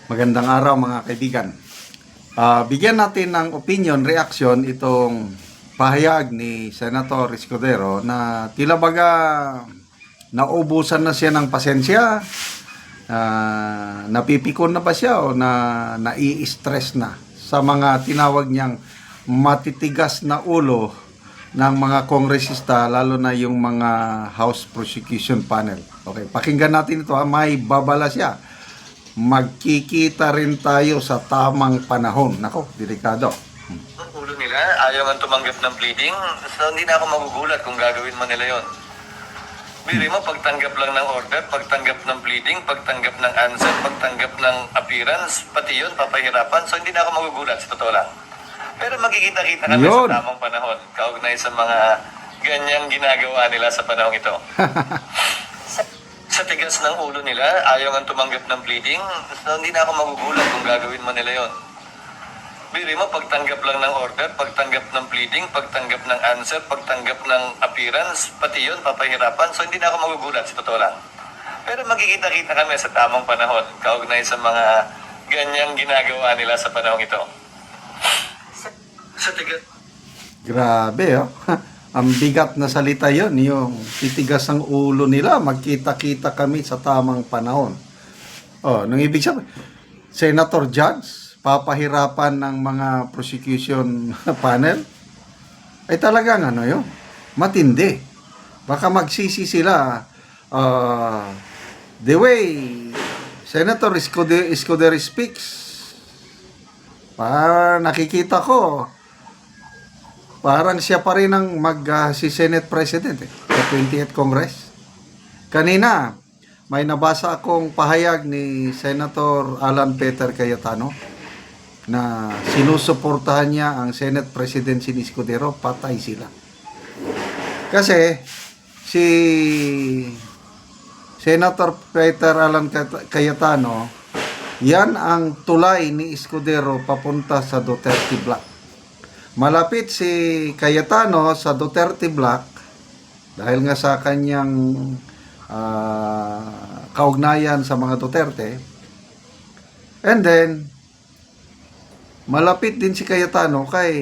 Magandang araw mga kaibigan. Bigyan natin ng opinion, reaction itong pahayag ni Senator Escudero na tila baga naubusan na siya ng pasensya, napipikon na ba siya o nai-stress na sa mga tinawag niyang matitigas na ulo ng mga kongresista, lalo na yung mga House Prosecution Panel. Okay, pakinggan natin ito. May babala siya. Magkikita rin tayo sa tamang panahon. Nako, delikado. Ang ulo nila, ayaw nga tumanggap ng pleading, so hindi na ako magugulat kung gagawin man nila yon. Biri mo, pagtanggap lang ng order, pagtanggap ng pleading, pagtanggap ng answer, pagtanggap ng appearance, pati yun, papahirapan, so hindi na ako magugulat, sa totoo lang. Pero magkikita-kita kami Yun. sa tamang panahon, kaugnay sa mga ganyang ginagawa nila sa panahon ito. Sa tigas ng ulo nila, ayaw nga tumanggap ng pleading, so hindi na ako magugulat kung gagawin man nila yon. Biri mo, pagtanggap lang ng order, pagtanggap ng pleading, pagtanggap ng answer, pagtanggap ng appearance, pati yun, papahirapan, so hindi na ako magugulat, sa totoo lang. Pero magkikita-kita kami sa tamang panahon, kaugnay sa mga ganyang ginagawa nila sa panahon ito. Sa tigas... Grabe, oh. Ang bigat na salita yon, yung titigas ang ulo nila, magkita-kita kami sa tamang panahon. Oh, nung ibig sabihin, Senator Judge, papahirapan ng mga prosecution panel, ay talagang ano yun, matindi. Baka magsisi sila, the way Senator Escudero speaks, nakikita ko, parang siya pa rin ang si Senate President sa 20th Congress. Kanina, may nabasa akong pahayag ni Senator Alan Peter Cayetano na sinusuportahan niya ang Senate President si Escudero, patay sila. Kasi si Senator Peter Alan Cayetano, yan ang tulay ni Escudero papunta sa Duterte Block. Malapit si Cayetano sa Duterte Block dahil nga sa kanyang kaugnayan sa mga Duterte. And then, malapit din si Cayetano kay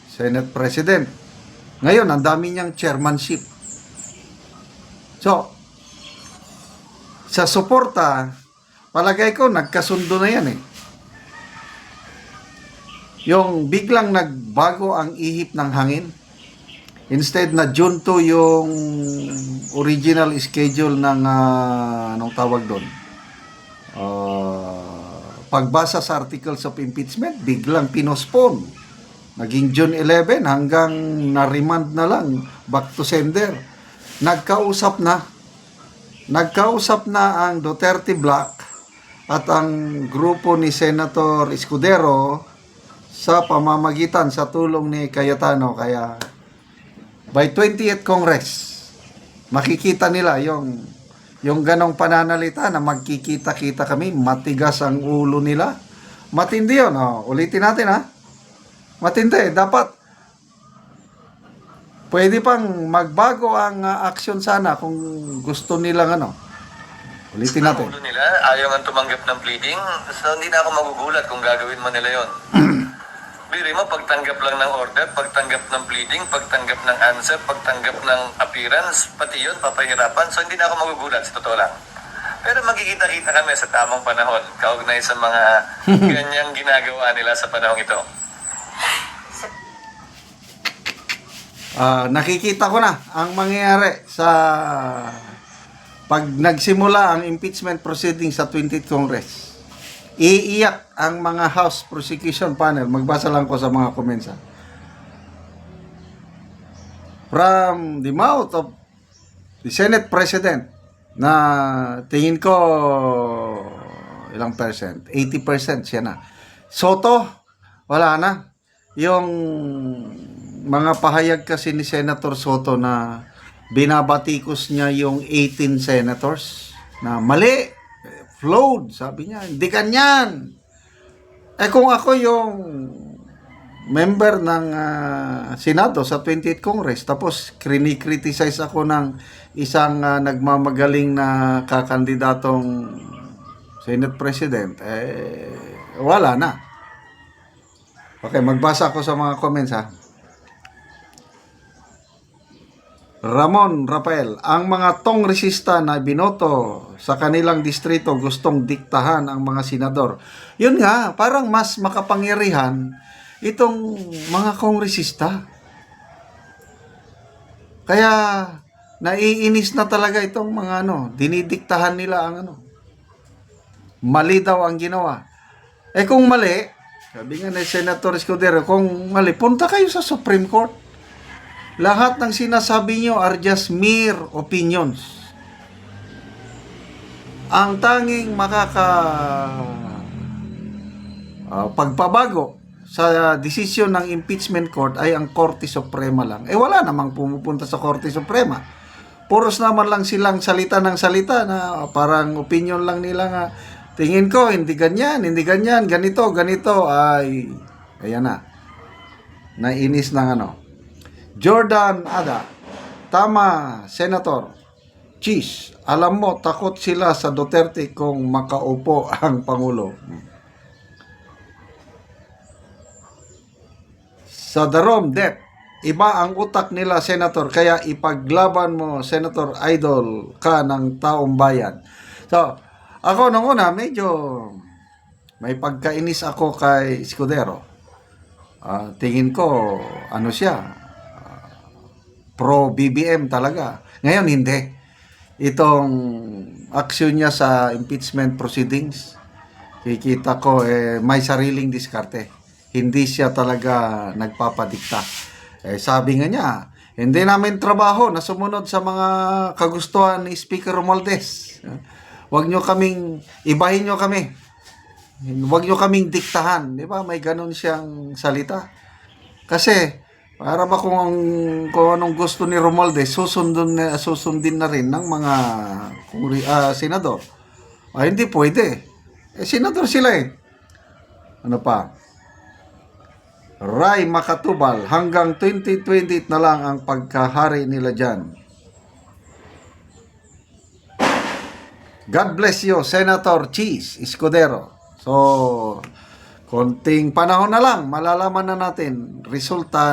Senate President. Ngayon, ang dami niyang chairmanship. So, sa suporta, palagay ko, nagkasundo na yan eh. Yung biglang nagbago ang ihip ng hangin. Instead na June 2 yung original schedule ng anong tawag doon. Pagbasa sa articles of impeachment, biglang pinospone. Naging June 11 hanggang na-remand na lang, back to sender. Nagkausap na ang Duterte Block at ang grupo ni Senator Escudero sa pamamagitan sa tulong ni Cayetano. Kaya by 20th Congress, makikita nila yung ganong pananalita na magkikita-kita kami, matigas ang ulo nila. Matindi yun. Ulitin natin ha. Matindi. Dapat pwede pang magbago ang aksyon sana kung gusto nilang ano. Ulitin natin. Ang ulo nila, ayaw nga tumanggap ng pleading, so hindi na ako magugulat kung gagawin man nila yon. Biri mo, pagtanggap lang ng order, pagtanggap ng pleading, pagtanggap ng answer, pagtanggap ng appearance, pati yun, papahirapan, so hindi na ako magugulat, sa totoo lang. Pero magkikita-kita kami sa tamang panahon, kaugnay sa mga ganyang ginagawa nila sa panahon ito. Nakikita ko na ang mangyayari sa pag nagsimula ang impeachment proceeding sa 20th Congress. Iiyak ang mga House Prosecution Panel. Magbasa lang ko sa mga comments. From the mouth of the Senate President, na tingin ko ilang percent? 80% siya na. Soto, wala na. Yung mga pahayag kasi ni Senator Soto na binabatikos niya yung 18 senators na mali. Flawed, sabi niya. Hindi kanyan. Kung ako yung member ng Senado sa 20th Congress, tapos criticize ako ng isang nagmamagaling na kakandidatong Senate President, wala na. Okay, magbasa ako sa mga comments ha. Ramon Rafael, ang mga tongresista na binoto sa kanilang distrito gustong diktahan ang mga senador. Yun nga, parang mas makapangyarihan itong mga kongresista. Kaya naiinis na talaga itong mga dinidiktahan nila ang mali daw ang ginawa. Kung mali, sabi nga ni Senator Escudero, kung mali, punta kayo sa Supreme Court. Lahat ng sinasabi nyo are just mere opinions. Ang tanging pagpabago sa desisyon ng impeachment court ay ang Korte Suprema lang. Wala namang pumupunta sa Korte Suprema. Puros naman lang silang salita ng salita na parang opinion lang nila nga. Tingin ko, hindi ganyan, ganito, ay, ayan na. Nainis ng Jordan Ada, tama, Senator. Cheese, alam mo, takot sila sa Duterte kung makaupo ang Pangulo. Sa Darom, Dep, iba ang utak nila, Senator, kaya ipaglaban mo, Senator, idol ka ng taong bayan. So, ako nung una, medyo may pagkainis ako kay Escudero. Tingin ko, siya, pro BBM talaga. Ngayon, hindi. Itong aksyon niya sa impeachment proceedings, kikita ko, may sariling diskarte. Hindi siya talaga nagpapadikta. Sabi nga niya, hindi namin trabaho na sumunod sa mga kagustuhan ni Speaker Romualdez. Ibahin nyo kami. Huwag nyo kaming diktahan. Di ba? May ganun siyang salita. Kasi, para ba kung anong gusto ni Romualdez, susundin na rin ng mga senador. Hindi pwede. Senador sila Ano pa? Ray Makatubal, hanggang 2028 na lang ang pagkahari nila dyan. God bless you, Senator Cheese Escudero. So, konting panahon na lang, malalaman na natin resulta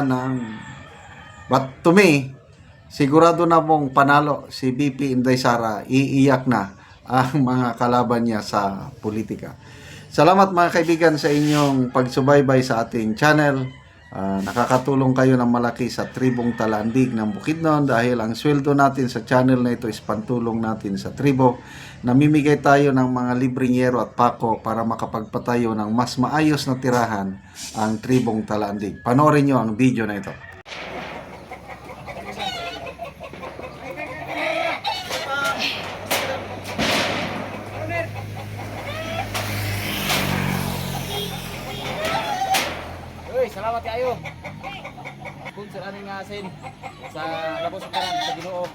but to me, sigurado na mong panalo si BP Inday Sara, iiyak na ang mga kalaban niya sa politika. Salamat mga kaibigan sa inyong pagsubaybay sa ating channel. Nakakatulong kayo ng malaki sa tribong Talandig ng Bukidnon dahil ang sweldo natin sa channel na ito is pantulong natin sa tribo. Namimigay tayo ng mga libreng yero at pako para makapagpatayo ng mas maayos na tirahan ang tribong Talandig. Panoorin nyo ang video na ito. Salamat kayo. Sponsor aning asin sa labos sa kanan sa Ginoo.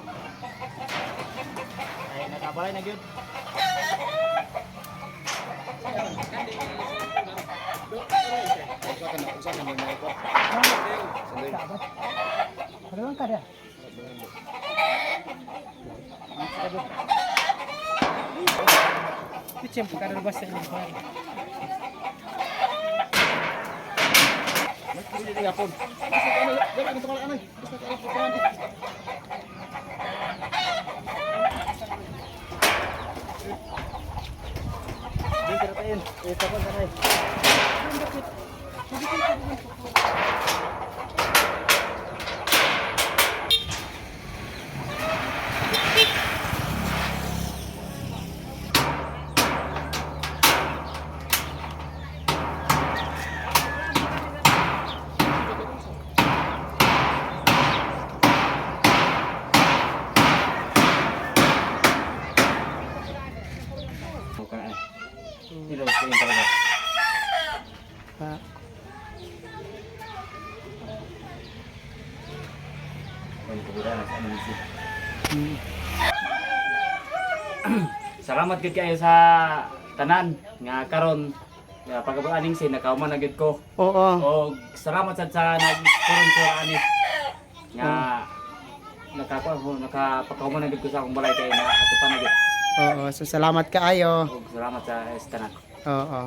Ay nakabalay na gyud. Ano ka dia? Picem kada basta ini. Hindi niya po. Dapat ito kala anay. Basta ka po kan. Dito tayo. Ito pa kanay. Hindi daw tingin talaga. Salamat gid kayo sa tanan nga karon pagabuaning sin nakauman na gid ko. Oo. O salamat sad sa nag-sponsor ani nga nakapakahuman na gid ko sa akong balay kay na ato pa na gid. Oo, so salamat kaayo. Salamat sa estanan. Oo.